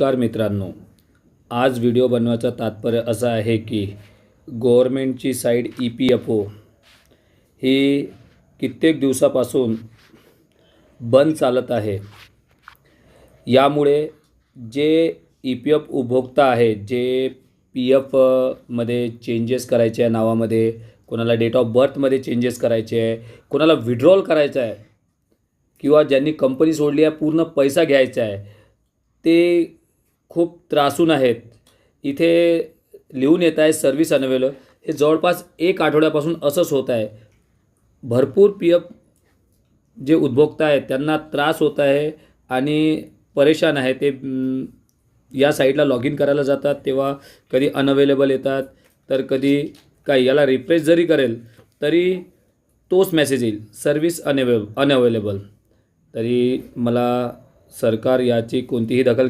नमस्कार मित्रांनो, आज व्हिडिओ बनवायचं तात्पर्य असं आहे की गव्हर्मेंटची साईट EPFO ही कित्येक दिवसापासून बंद चालत आहे। यामुळे जे EPF उपभोक्ता आहेत, जे PF मध्ये चेंजेस करायचे आहे, नावामध्ये कोणाला डेट ऑफ बर्थमध्ये चेंजेस करायचे आहे, कोणाला विड्रॉल करायचं आहे किंवा ज्यांनी कंपनी सोडली आहे पूर्ण पैसा घ्यायचा आहे, ते खूप त्रासून आहेत। इथे लिहून येत आहे सर्व्हिस अनअवेलेबल। हे जवळपास 1 आठवड्यापासून असंच होत आहे। भरपूर PF जे उपभोक्ता आहेत त्यांना त्रास होत आहे आणि परेशान आहे। ते या साईटला लॉग इन करायला जातात तेव्हा कधी अनअवेलेबल येतात, तर कधी काय याला रिफ्रेश जरी करेल तरी तोच मेसेज येईल, सर्व्हिस अनअवेलेबल। तरी मला सरकार याची कोणतीही दखल